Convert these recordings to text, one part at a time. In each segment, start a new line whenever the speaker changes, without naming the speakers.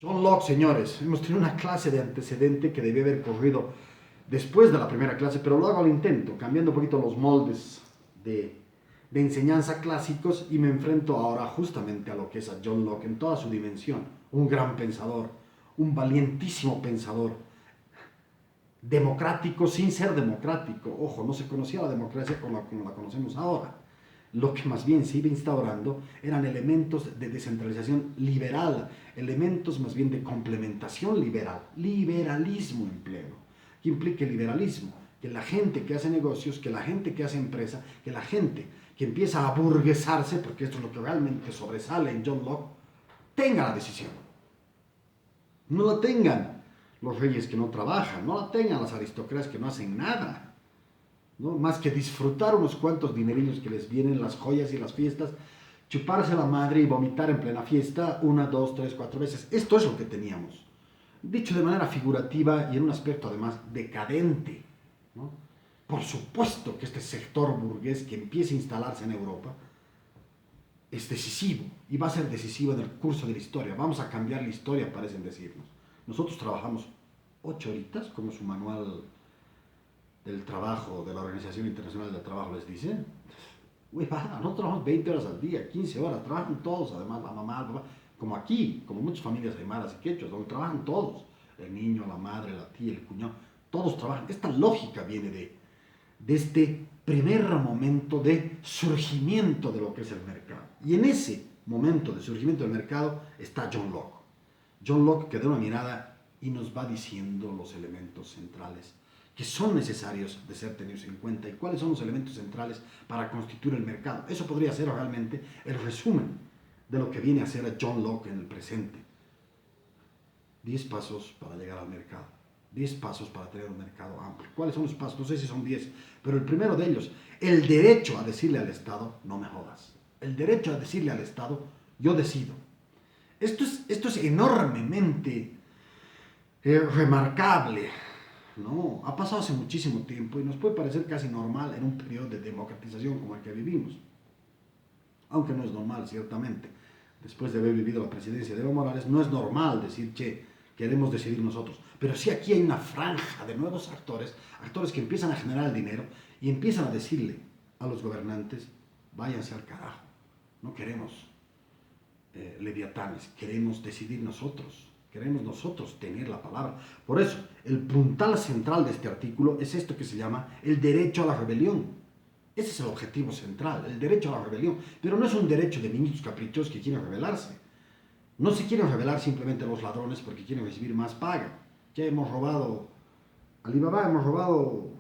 John Locke, señores, hemos tenido una clase de antecedente que debía haber corrido después de la primera clase, pero lo hago al intento, cambiando un poquito los moldes de enseñanza clásicos y me enfrento ahora justamente a lo que es a John Locke en toda su dimensión, un gran pensador, un valientísimo pensador, democrático sin ser democrático. Ojo, no se conocía la democracia como la conocemos ahora. Lo que más bien se iba instaurando eran elementos de descentralización liberal, elementos más bien de complementación liberal, liberalismo en pleno. ¿Qué implica el liberalismo? Que la gente que hace negocios, que la gente que hace empresa, que la gente que empieza a burguesarse, porque esto es lo que realmente sobresale en John Locke, tenga la decisión. No la tengan los reyes que no trabajan, no la tengan las aristocracias que no hacen nada, ¿no? Más que disfrutar unos cuantos dinerillos que les vienen, las joyas y las fiestas, chuparse la madre y vomitar en plena fiesta una, dos, tres, cuatro veces. Esto es lo que teníamos. Dicho de manera figurativa y en un aspecto además decadente, ¿no? Por supuesto que este sector burgués que empieza a instalarse en Europa es decisivo y va a ser decisivo en el curso de la historia. Vamos a cambiar la historia, parecen decirnos. Nosotros trabajamos 8 horitas, como su manual del trabajo de la Organización Internacional del Trabajo les dice. Uy, nosotros trabajamos 20 horas al día, 15 horas, trabajan todos, además la mamá, el papá, como aquí, como muchas familias aymaras y quechuas, donde trabajan todos, el niño, la madre, la tía, el cuñado, todos trabajan. Esta lógica viene de este primer momento de surgimiento de lo que es el mercado. Y en ese momento de surgimiento del mercado está John Locke. John Locke que da una mirada y nos va diciendo los elementos centrales que son necesarios de ser tenidos en cuenta y cuáles son los elementos centrales para constituir el mercado. Eso podría ser realmente el resumen de lo que viene a ser John Locke en el presente. 10 pasos para llegar al mercado. 10 pasos para tener un mercado amplio. ¿Cuáles son los pasos? No sé si son 10, pero el primero de ellos, el derecho a decirle al Estado, no me jodas. El derecho a decirle al Estado, yo decido. Esto es enormemente remarcable, ¿no? Ha pasado hace muchísimo tiempo y nos puede parecer casi normal en un periodo de democratización como el que vivimos. Aunque no es normal, ciertamente. Después de haber vivido la presidencia de Evo Morales, no es normal decir, che, queremos decidir nosotros. Pero sí aquí hay una franja de nuevos actores, actores que empiezan a generar el dinero y empiezan a decirle a los gobernantes, váyanse al carajo, no queremos leviatanes, queremos decidir nosotros, queremos nosotros tener la palabra. Por eso, el puntal central de este artículo es esto que se llama el derecho a la rebelión. Ese es el objetivo central, el derecho a la rebelión. Pero no es un derecho de niños caprichosos que quieren rebelarse. No se quieren rebelar simplemente los ladrones porque quieren recibir más paga. Ya hemos robado Alibaba, hemos robado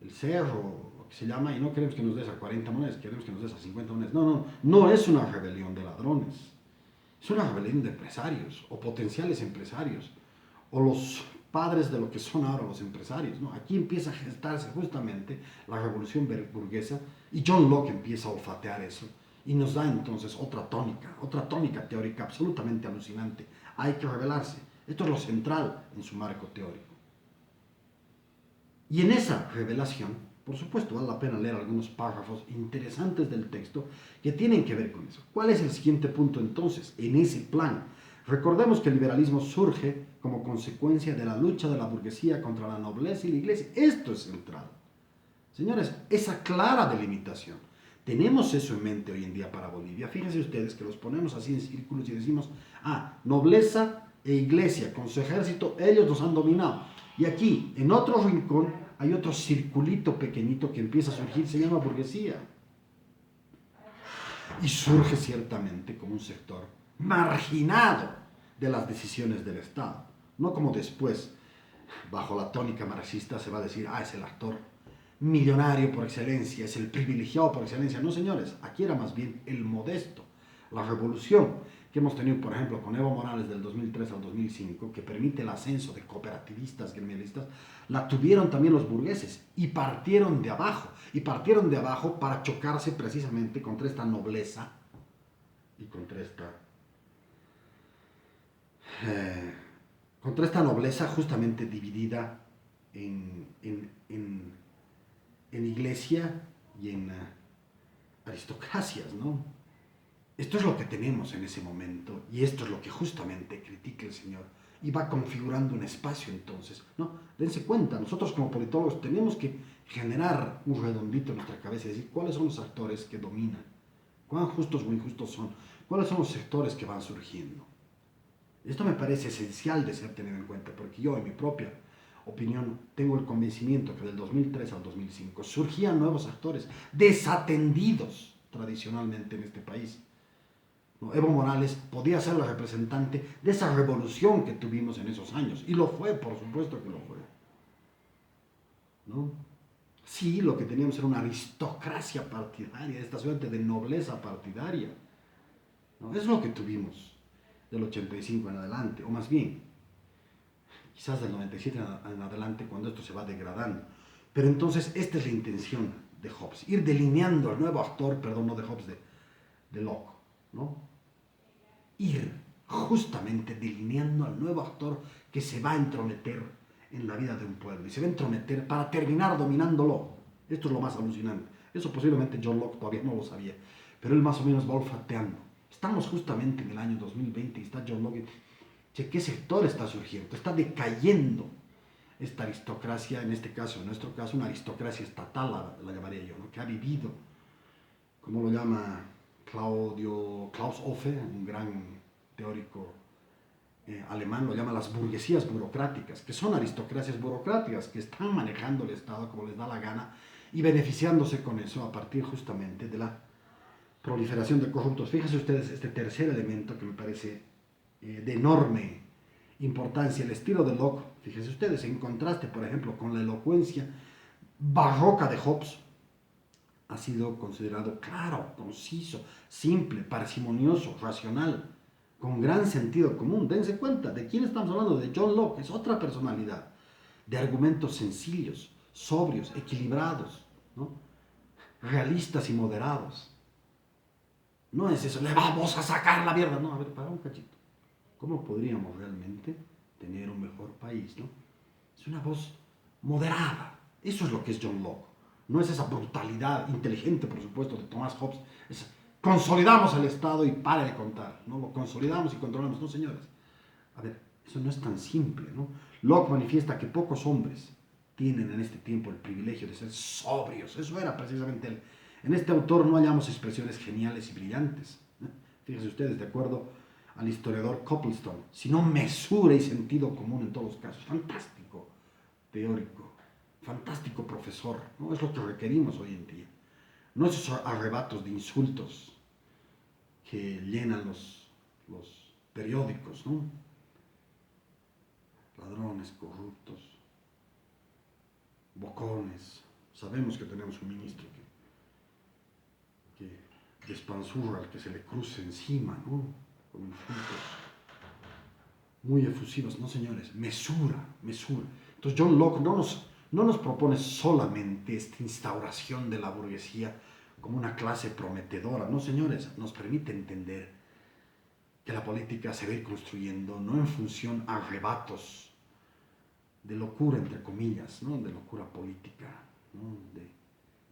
el cerro, lo que se llama, y no queremos que nos des a 40 monedas, queremos que nos des a 50 monedas. No, no, no es una rebelión de ladrones. Es una rebelión de empresarios o potenciales empresarios o los padres de lo que son ahora los empresarios, ¿no? Aquí empieza a gestarse justamente la revolución burguesa y John Locke empieza a olfatear eso y nos da entonces otra tónica teórica absolutamente alucinante. Hay que rebelarse. Esto es lo central en su marco teórico. Y en esa revelación, por supuesto, vale la pena leer algunos párrafos interesantes del texto que tienen que ver con eso. ¿Cuál es el siguiente punto entonces en ese plan? Recordemos que el liberalismo surge como consecuencia de la lucha de la burguesía contra la nobleza y la iglesia. Esto es central. Señores, esa clara delimitación. Tenemos eso en mente hoy en día para Bolivia. Fíjense ustedes que los ponemos así en círculos y decimos, nobleza e iglesia con su ejército, ellos nos han dominado. Y aquí, en otro rincón, hay otro circulito pequeñito que empieza a surgir, se llama burguesía. Y surge ciertamente como un sector marginado de las decisiones del Estado. No como después, bajo la tónica marxista, se va a decir, es el actor millonario por excelencia, es el privilegiado por excelencia. No, señores, aquí era más bien el modesto. La revolución que hemos tenido, por ejemplo, con Evo Morales del 2003 al 2005, que permite el ascenso de cooperativistas, gremialistas, la tuvieron también los burgueses y partieron de abajo. Y partieron de abajo para chocarse precisamente contra esta nobleza y contra esta nobleza justamente dividida en iglesia y en aristocracias, ¿no? Esto es lo que tenemos en ese momento y esto es lo que justamente el Señor y va configurando un espacio entonces, ¿no? Dense cuenta, nosotros como politólogos tenemos que generar un redondito en nuestra cabeza y decir cuáles son los actores que dominan, cuán justos o injustos son, cuáles son los sectores que van surgiendo. Esto me parece esencial de ser tenido en cuenta, porque yo en mi propia opinión tengo el convencimiento que del 2003 al 2005 surgían nuevos actores desatendidos tradicionalmente en este país. ¿No? Evo Morales podía ser la representante de esa revolución que tuvimos en esos años, y lo fue, por supuesto que lo fue. ¿No? Sí, lo que teníamos era una aristocracia partidaria, esta suerte de nobleza partidaria. ¿No? Es lo que tuvimos del 85 en adelante, o más bien, quizás del 97 en adelante, cuando esto se va degradando. Pero entonces esta es la intención de Hobbes, ir delineando al nuevo actor, perdón, no de Hobbes, de Locke, ¿no? Ir justamente delineando al nuevo actor que se va a entrometer en la vida de un pueblo, y se va a entrometer para terminar dominándolo. Esto es lo más alucinante. Eso posiblemente John Locke todavía no lo sabía, pero él más o menos va olfateando. Estamos justamente en el año 2020 y está John Locke. Che, ¿qué sector está surgiendo? Está decayendo esta aristocracia, en este caso, en nuestro caso, una aristocracia estatal, la llamaría yo, ¿no? Que ha vivido, como lo llama Klaus Offe, un gran teórico alemán, lo llama las burguesías burocráticas, que son aristocracias burocráticas, que están manejando el Estado como les da la gana y beneficiándose con eso a partir justamente de la proliferación de corruptos. Fíjense ustedes este tercer elemento que me parece de enorme importancia, el estilo de Locke. Fíjense ustedes, en contraste, por ejemplo, con la elocuencia barroca de Hobbes, ha sido considerado claro, conciso, simple, parsimonioso, racional, con gran sentido común. Dense cuenta, ¿de quién estamos hablando? De John Locke, es otra personalidad, de argumentos sencillos, sobrios, equilibrados, ¿no? Realistas y moderados. No es eso, le vamos a sacar la mierda. No, a ver, para un cachito. ¿Cómo podríamos realmente tener un mejor país, no? Es una voz moderada. Eso es lo que es John Locke. No es esa brutalidad inteligente, por supuesto, de Thomas Hobbes. Es, consolidamos el Estado y pare de contar, ¿no? Lo consolidamos y controlamos. No, señores. A ver, eso no es tan simple, ¿no? Locke manifiesta que pocos hombres tienen en este tiempo el privilegio de ser sobrios. Eso era precisamente él. En este autor no hallamos expresiones geniales y brillantes. Fíjense ustedes, de acuerdo al historiador Coplestone, sino mesura y sentido común en todos los casos. Fantástico teórico, fantástico profesor, ¿no? Es lo que requerimos hoy en día. No esos arrebatos de insultos que llenan los periódicos, ¿no? Ladrones, corruptos, bocones. Sabemos que tenemos un ministro que despanzurra al que se le cruce encima, ¿no? Con insultos muy efusivos. No, señores, mesura, mesura. Entonces John Locke no nos propone solamente esta instauración de la burguesía como una clase prometedora. No, señores, nos permite entender que la política se va a ir construyendo no en función a arrebatos de locura, entre comillas, ¿no? De locura política, ¿no?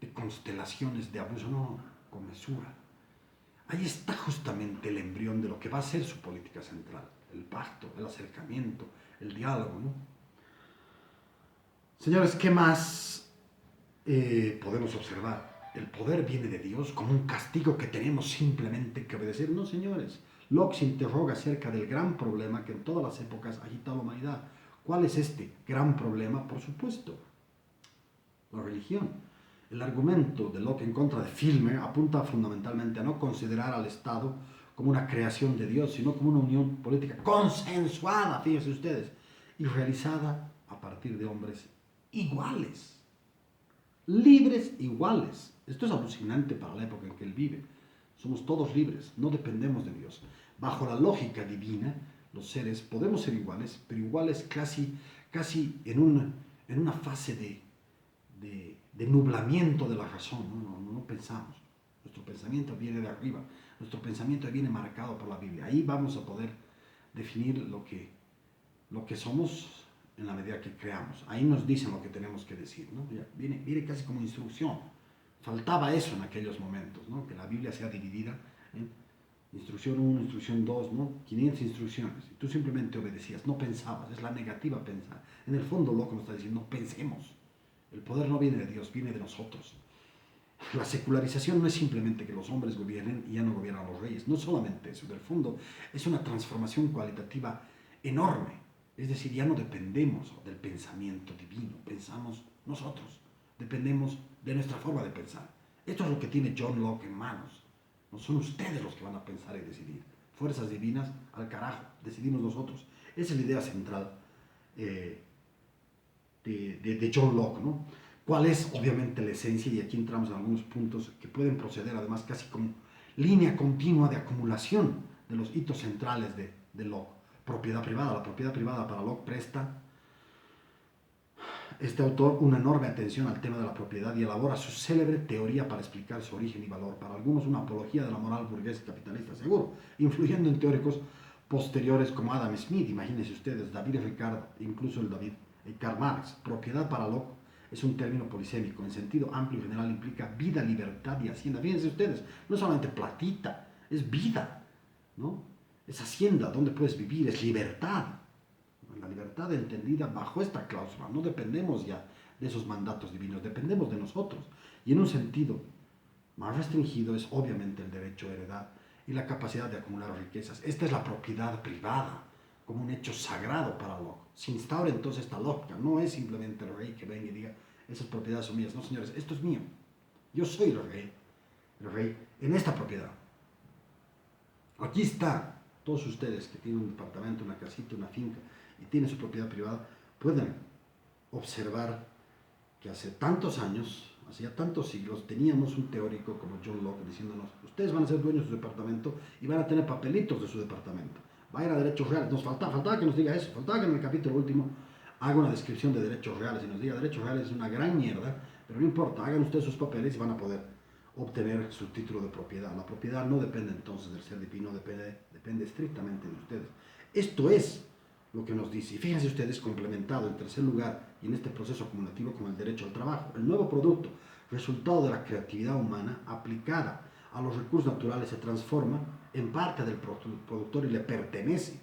De constelaciones de abuso, no, con mesura. Ahí está justamente el embrión de lo que va a ser su política central, el pacto, el acercamiento, el diálogo, ¿no? Señores, ¿qué más podemos observar? El poder viene de Dios como un castigo que tenemos simplemente que obedecer. No, señores. Locke se interroga acerca del gran problema que en todas las épocas agita a la humanidad. ¿Cuál es este gran problema? Por supuesto, la religión. El argumento de Locke en contra de Filmer apunta fundamentalmente a no considerar al Estado como una creación de Dios, sino como una unión política consensuada, fíjense ustedes, y realizada a partir de hombres iguales, libres iguales. Esto es alucinante para la época en que él vive. Somos todos libres, no dependemos de Dios. Bajo la lógica divina, los seres podemos ser iguales, pero iguales casi en una fase de nublamiento de la razón. No pensamos. Nuestro pensamiento viene de arriba. Nuestro pensamiento viene marcado por la Biblia. Ahí vamos a poder definir lo que somos en la medida que creamos. Ahí nos dicen lo que tenemos que decir, ¿no? Ya, viene casi como instrucción. Faltaba eso en aquellos momentos, ¿no? Que la Biblia sea dividida en Instrucción 1, instrucción 2, ¿no? 500 instrucciones. Y tú simplemente obedecías, no pensabas, es la negativa pensar. En el fondo Locke nos está diciendo, pensemos. El poder no viene de Dios, viene de nosotros. La secularización no es simplemente que los hombres gobiernen y ya no gobiernan los reyes. No solamente eso, en el fondo es una transformación cualitativa enorme. Es decir, ya no dependemos del pensamiento divino, pensamos nosotros, dependemos de nuestra forma de pensar. Esto es lo que tiene John Locke en manos. No son ustedes los que van a pensar y decidir. Fuerzas divinas, al carajo, decidimos nosotros. Esa es la idea central de John Locke, ¿no? ¿Cuál es, obviamente, la esencia? Y aquí entramos en algunos puntos que pueden proceder, además, casi como línea continua de acumulación de los hitos centrales de Locke. Propiedad privada. La propiedad privada para Locke presta este autor una enorme atención al tema de la propiedad y elabora su célebre teoría para explicar su origen y valor. Para algunos una apología de la moral burguesa capitalista, seguro, influyendo en teóricos posteriores como Adam Smith, imagínense ustedes, David Ricardo, incluso el David Karl Marx. Propiedad para Locke es un término polisémico, en sentido amplio y general implica vida, libertad y hacienda. Fíjense ustedes, no es solamente platita, es vida, ¿no? Es hacienda, donde puedes vivir, es libertad. La libertad entendida bajo esta cláusula. No dependemos ya de esos mandatos divinos, dependemos de nosotros. Y en un sentido más restringido es obviamente el derecho a heredar y la capacidad de acumular riquezas. Esta es la propiedad privada, como un hecho sagrado para Locke. Se instaura entonces esta lógica. No es simplemente el rey que venga y diga, esas propiedades son mías. No, señores, esto es mío. Yo soy el rey en esta propiedad. Aquí está. Todos ustedes que tienen un departamento, una casita, una finca, y tiene su propiedad privada, pueden observar que hace tantos años, hacía tantos siglos, teníamos un teórico como John Locke diciéndonos, ustedes van a ser dueños de su departamento y van a tener papelitos de su departamento, va a ir a derechos reales. Nos faltaba que nos diga eso, faltaba que en el capítulo último haga una descripción de derechos reales y nos diga, derechos reales es una gran mierda, pero no importa, hagan ustedes sus papeles y van a poder obtener su título de propiedad. La propiedad no depende entonces del ser divino, depende estrictamente de ustedes. Esto es lo que nos dice. Y fíjense ustedes, complementado en tercer lugar y en este proceso acumulativo con el derecho al trabajo. El nuevo producto, resultado de la creatividad humana aplicada a los recursos naturales, se transforma en parte del productor y le pertenece,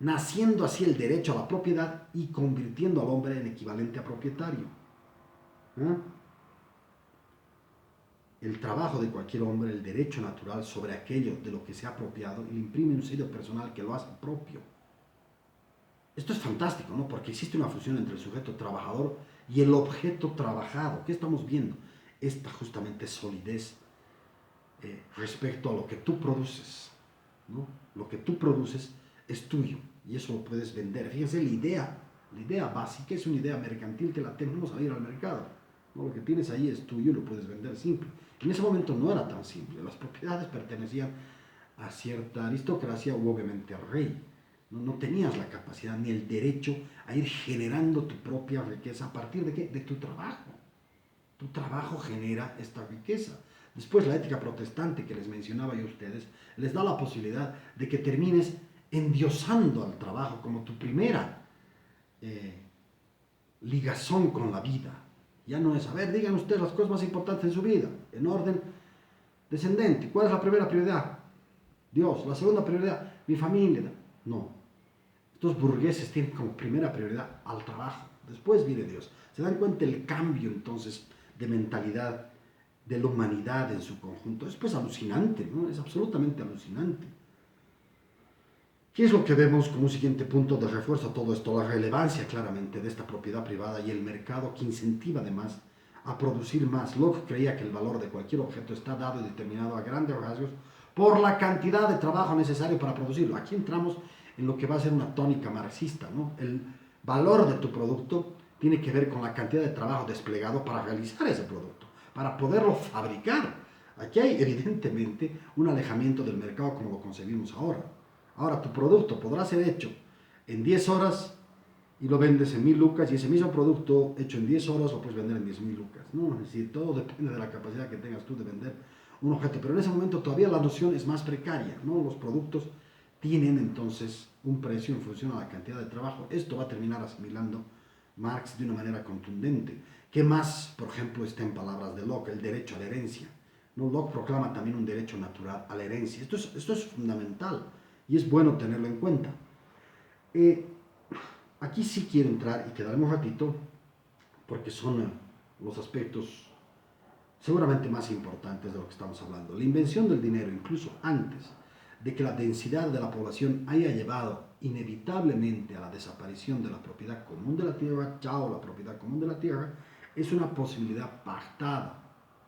naciendo así el derecho a la propiedad y convirtiendo al hombre en equivalente a propietario. El trabajo de cualquier hombre, el derecho natural sobre aquello de lo que se ha apropiado, y le imprime un sello personal que lo hace propio. Esto es fantástico, ¿no? Porque existe una fusión entre el sujeto trabajador y el objeto trabajado. ¿Qué estamos viendo? Esta justamente solidez respecto a lo que tú produces, ¿no? Lo que tú produces es tuyo y eso lo puedes vender. Fíjense, la idea básica es una idea mercantil que la tenemos a ir al mercado, ¿no? Lo que tienes ahí es tuyo y lo puedes vender simple. En ese momento no era tan simple. Las propiedades pertenecían a cierta aristocracia o obviamente al rey. No tenías la capacidad ni el derecho a ir generando tu propia riqueza. ¿A partir de qué? De tu trabajo. Tu trabajo genera esta riqueza. Después la ética protestante que les mencionaba yo a ustedes, les da la posibilidad de que termines endiosando al trabajo como tu primera ligazón con la vida. Ya no es, a ver, digan ustedes las cosas más importantes en su vida, en orden descendente. ¿Cuál es la primera prioridad? Dios. La segunda prioridad, mi familia. No. Estos burgueses tienen como primera prioridad al trabajo. Después viene Dios. Se dan cuenta el cambio entonces de mentalidad de la humanidad en su conjunto. Es pues alucinante, ¿no? Es absolutamente alucinante. ¿Qué es lo que vemos como un siguiente punto de refuerzo a todo esto? La relevancia claramente de esta propiedad privada y el mercado que incentiva además a producir más. Locke creía que el valor de cualquier objeto está dado y determinado a grandes rasgos por la cantidad de trabajo necesario para producirlo. Aquí entramos en lo que va a ser una tónica marxista, ¿no? El valor de tu producto tiene que ver con la cantidad de trabajo desplegado para realizar ese producto, para poderlo fabricar. Aquí hay evidentemente un alejamiento del mercado como lo concebimos ahora. Ahora, tu producto podrá ser hecho en 10 horas y lo vendes en 1000 lucas, y ese mismo producto hecho en 10 horas lo puedes vender en 10.000 lucas, ¿no? Es decir, todo depende de la capacidad que tengas tú de vender un objeto, pero en ese momento todavía la noción es más precaria, ¿no? Los productos tienen entonces un precio en función a la cantidad de trabajo. Esto va a terminar asimilando Marx de una manera contundente. ¿Qué más, por ejemplo, está en palabras de Locke? El derecho a la herencia. ¿no? Locke proclama también un derecho natural a la herencia. Esto es fundamental y es bueno tenerlo en cuenta. Aquí sí quiero entrar y quedarme un ratito porque son los aspectos seguramente más importantes de lo que estamos hablando. La invención del dinero, incluso antes de que la densidad de la población haya llevado inevitablemente a la desaparición de la propiedad común de la tierra, chao, la propiedad común de la tierra, es una posibilidad pactada.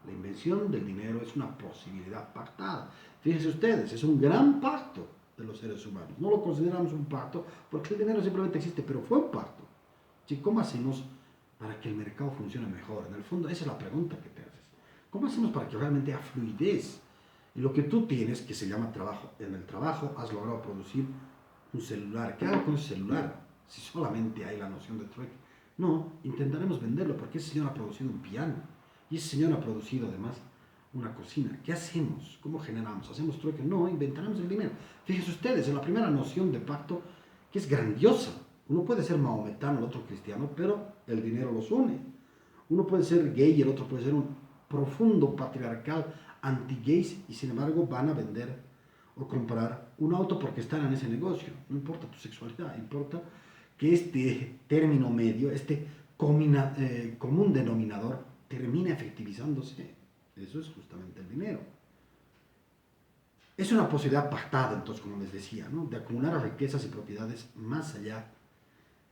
La invención del dinero es una posibilidad pactada. Fíjense ustedes, es un gran pacto de los seres humanos. No lo consideramos un pacto porque el dinero simplemente existe, pero fue un pacto. ¿Sí? ¿Cómo hacemos para que el mercado funcione mejor? En el fondo, esa es la pregunta que te haces. ¿Cómo hacemos para que realmente haya fluidez? Y lo que tú tienes, que se llama trabajo, en el trabajo has logrado producir un celular. ¿Qué hago con ese celular? Si solamente hay la noción de trueque. No, intentaremos venderlo porque ese señor ha producido un piano y ese señor ha producido además una cocina. ¿Qué hacemos? ¿Cómo generamos? ¿Hacemos trueque? No, inventaremos el dinero. Fíjense ustedes, en la primera noción de pacto, que es grandiosa. Uno puede ser maometano, el otro cristiano, pero el dinero los une. Uno puede ser gay y el otro puede ser un profundo patriarcal anti-gays y sin embargo van a vender o comprar un auto porque están en ese negocio. No importa tu sexualidad, importa que este término medio, este común denominador, termine efectivizándose. Eso es justamente el dinero. Es una posibilidad pactada, entonces, como les decía, ¿no? De acumular riquezas y propiedades más allá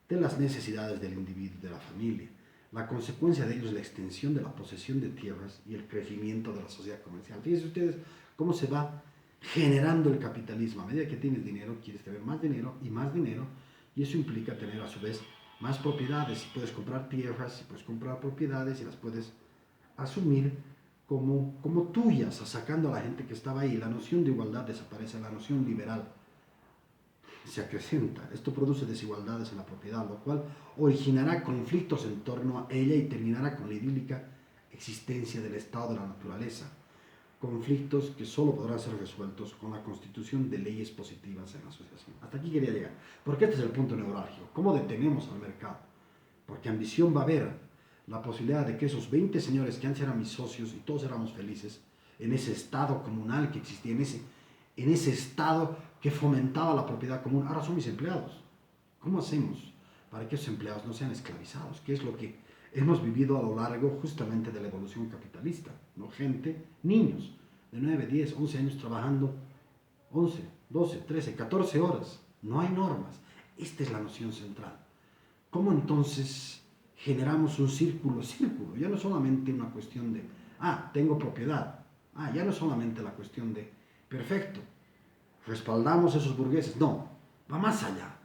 de las necesidades del individuo y de la familia. La consecuencia de ello es la extensión de la posesión de tierras y el crecimiento de la sociedad comercial. Fíjense ustedes cómo se va generando el capitalismo. A medida que tienes dinero, quieres tener más dinero, y eso implica tener a su vez más propiedades. Si puedes comprar tierras, si puedes comprar propiedades y las puedes asumir como tuyas, sacando a la gente que estaba ahí. La noción de igualdad desaparece, la noción liberal se acrecenta. Esto produce desigualdades en la propiedad, lo cual originará conflictos en torno a ella y terminará con la idílica existencia del estado de la naturaleza. Conflictos que solo podrán ser resueltos con la constitución de leyes positivas en la asociación. Hasta aquí quería llegar, porque este es el punto neurálgico. ¿Cómo detenemos al mercado? Porque ambición va a haber. La posibilidad de que esos 20 señores que antes eran mis socios y todos éramos felices, en ese estado comunal que existía, en ese estado que fomentaba la propiedad común, ahora son mis empleados. ¿Cómo hacemos para que esos empleados no sean esclavizados? ¿Qué es lo que hemos vivido a lo largo justamente de la evolución capitalista? ¿No? Gente, niños de 9, 10, 11 años trabajando 11, 12, 13, 14 horas. No hay normas. Esta es la noción central. ¿Cómo entonces generamos un círculo? Ya no es solamente una cuestión de, tengo propiedad. Ya no es solamente la cuestión de, perfecto, respaldamos a esos burgueses. No, va más allá.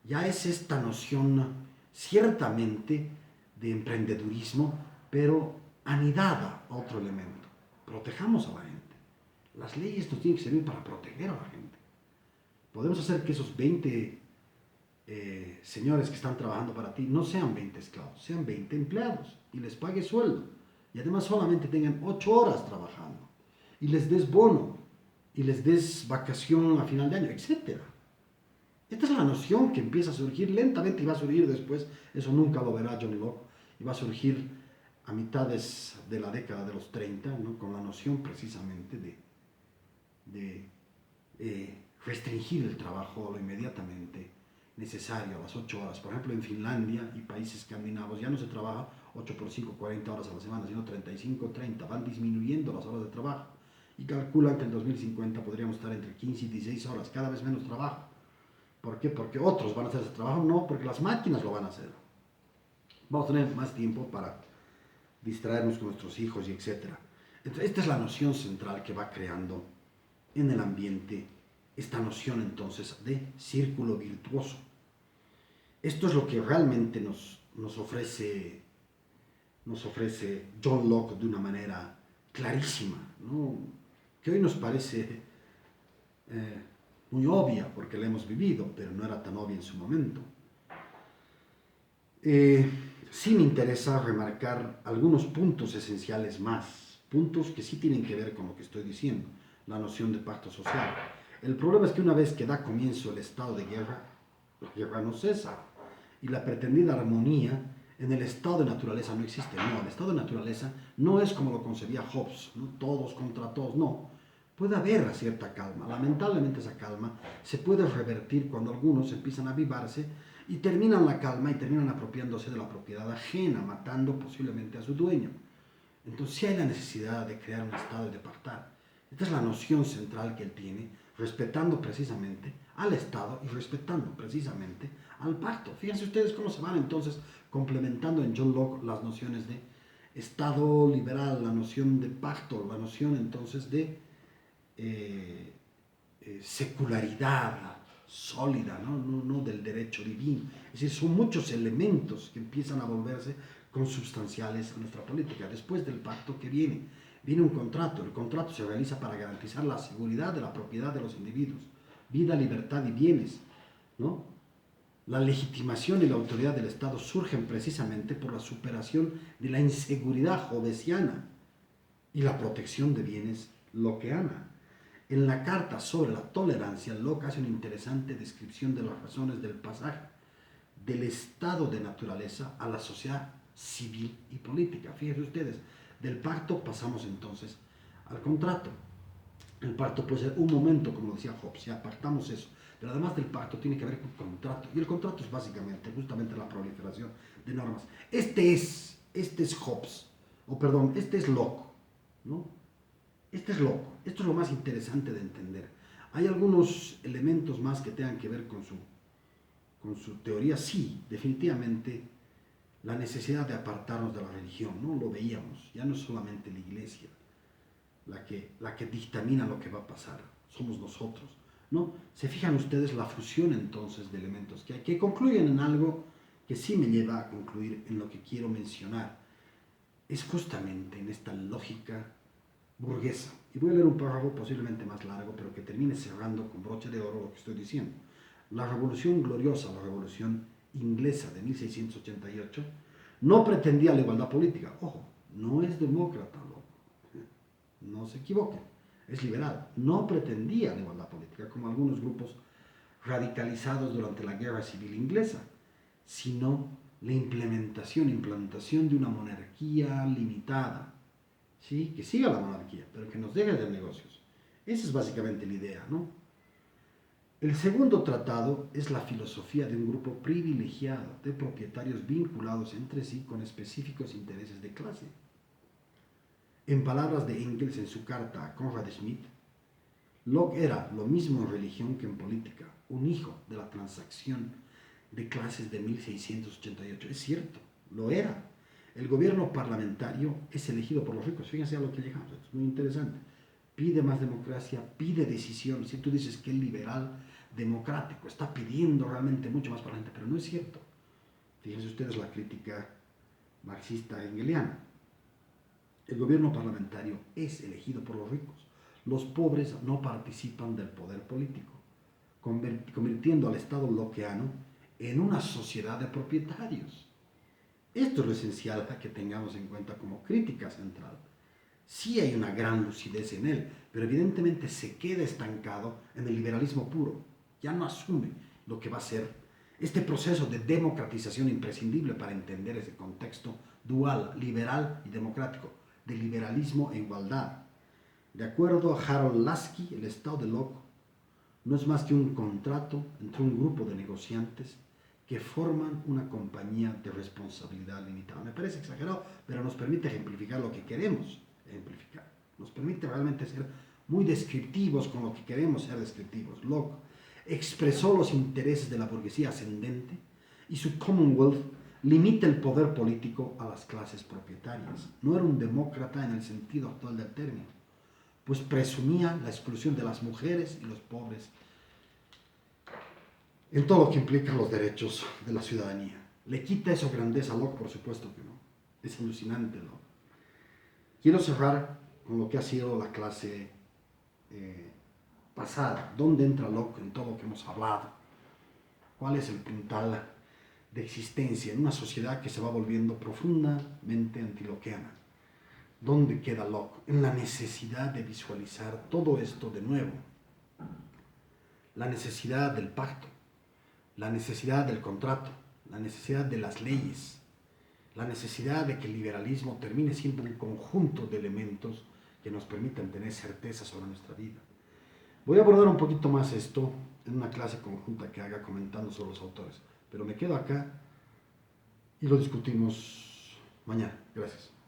Ya es esta noción ciertamente de emprendedurismo, pero anidada a otro elemento. Protejamos a la gente. Las leyes nos tienen que servir para proteger a la gente. Podemos hacer que esos 20 señores que están trabajando para ti no sean 20 esclavos, sean 20 empleados y les pagues sueldo. Y además solamente tengan 8 horas trabajando. Y les des bono, y les des vacación a final de año, etc. Esta es la noción que empieza a surgir lentamente y va a surgir después, eso nunca lo verá Johnny Locke, y va a surgir a mitades de la década de los 30, ¿no? Con la noción precisamente de restringir el trabajo a lo inmediatamente necesario, a las 8 horas. Por ejemplo, en Finlandia y países escandinavos ya no se trabaja 8 por 5, 40 horas a la semana, sino 35, 30. Van disminuyendo las horas de trabajo. Y calculan que en 2050 podríamos estar entre 15 y 16 horas, cada vez menos trabajo. ¿Por qué? Porque otros van a hacer ese trabajo, no, porque las máquinas lo van a hacer. Vamos a tener más tiempo para distraernos con nuestros hijos y etc. Entonces, esta es la noción central que va creando en el ambiente esta noción entonces de círculo virtuoso. Esto es lo que realmente nos ofrece John Locke de una manera clarísima, ¿no? Que hoy nos parece muy obvia porque la hemos vivido, pero no era tan obvia en su momento. Sí me interesa remarcar algunos puntos esenciales más, puntos que sí tienen que ver con lo que estoy diciendo, la noción de pacto social. El problema es que una vez que da comienzo el estado de guerra, la guerra no cesa, y la pretendida armonía en el estado de naturaleza no existe. No, el estado de naturaleza no es como lo concebía Hobbes, ¿no? Todos contra todos, no. Puede haber cierta calma. Lamentablemente esa calma se puede revertir cuando algunos empiezan a avivarse y terminan la calma y terminan apropiándose de la propiedad ajena, matando posiblemente a su dueño. Entonces sí hay la necesidad de crear un estado y de pactar. Esta es la noción central que él tiene, respetando precisamente al Estado y respetando precisamente al pacto. Fíjense ustedes cómo se van entonces complementando en John Locke las nociones de Estado liberal, la noción de pacto, la noción entonces de secularidad sólida, no del derecho divino. Es decir, son muchos elementos que empiezan a volverse consubstanciales en nuestra política. Después del pacto que viene un contrato. El contrato se realiza para garantizar la seguridad de la propiedad de los individuos, vida, libertad y bienes, ¿no? La legitimación y la autoridad del Estado surgen precisamente por la superación de la inseguridad hobbesiana y la protección de bienes lockeana. En la carta sobre la tolerancia, Locke hace una interesante descripción de las razones del pasaje del estado de naturaleza a la sociedad civil y política. Fíjense ustedes, del pacto pasamos entonces al contrato. El pacto puede ser un momento, como decía Hobbes, ya pactamos eso, pero además del pacto tiene que haber un contrato, y el contrato es básicamente, justamente la proliferación de normas. Este es Hobbes, o perdón, este es Locke, ¿no? Este es Locke, esto es lo más interesante de entender. Hay algunos elementos más que tengan que ver con su teoría, sí, definitivamente la necesidad de apartarnos de la religión, ¿no? Lo veíamos, ya no es solamente la iglesia la que dictamina lo que va a pasar, somos nosotros, ¿no? Se fijan ustedes la fusión entonces de elementos que concluyen en algo que sí me lleva a concluir en lo que quiero mencionar. Es justamente en esta lógica burguesa. Y voy a leer un párrafo posiblemente más largo, pero que termine cerrando con broche de oro lo que estoy diciendo. La revolución gloriosa, la revolución inglesa de 1688, no pretendía la igualdad política. Ojo, no es demócrata, no se equivoquen, es liberal. No pretendía la igualdad política, como algunos grupos radicalizados durante la Guerra Civil Inglesa, sino la implantación de una monarquía limitada, ¿sí? Que siga la monarquía, pero que nos deje de negocios. Esa es básicamente la idea, ¿no? El segundo tratado es la filosofía de un grupo privilegiado de propietarios vinculados entre sí con específicos intereses de clase. En palabras de Engels en su carta a Conrad Schmidt, Locke era lo mismo en religión que en política, un hijo de la transacción de clases de 1688. Es cierto, lo era. El gobierno parlamentario es elegido por los ricos. Fíjense a lo que llegamos, es muy interesante. Pide más democracia, pide decisión. Si tú dices que el liberal democrático está pidiendo realmente mucho más para la gente, pero no es cierto. Fíjense ustedes la crítica marxista hegeliana. El gobierno parlamentario es elegido por los ricos. Los pobres no participan del poder político, convirtiendo al Estado lockeano en una sociedad de propietarios. Esto es lo esencial que tengamos en cuenta como crítica central. Sí hay una gran lucidez en él, pero evidentemente se queda estancado en el liberalismo puro. Ya no asume lo que va a ser este proceso de democratización imprescindible para entender ese contexto dual, liberal y democrático, de liberalismo e igualdad. De acuerdo a Harold Lasky, el estado de Locke no es más que un contrato entre un grupo de negociantes que forman una compañía de responsabilidad limitada. Me parece exagerado, pero nos permite ejemplificar lo que queremos ejemplificar. Nos permite realmente ser muy descriptivos con lo que queremos ser descriptivos. Locke expresó los intereses de la burguesía ascendente y su Commonwealth limita el poder político a las clases propietarias. No era un demócrata en el sentido actual del término, pues presumía la exclusión de las mujeres y los pobres en todo lo que implica los derechos de la ciudadanía. ¿Le quita eso grandeza a Locke? Por supuesto que no. Es alucinante, ¿no? Quiero cerrar con lo que ha sido la clase pasada. ¿Dónde entra Locke en todo lo que hemos hablado? ¿Cuál es el puntal de existencia en una sociedad que se va volviendo profundamente antiloqueana? ¿Dónde queda Locke? En la necesidad de visualizar todo esto de nuevo. La necesidad del pacto, la necesidad del contrato, la necesidad de las leyes, la necesidad de que el liberalismo termine siendo un conjunto de elementos que nos permitan tener certeza sobre nuestra vida. Voy a abordar un poquito más esto en una clase conjunta que haga comentando sobre los autores, pero me quedo acá y lo discutimos mañana. Gracias.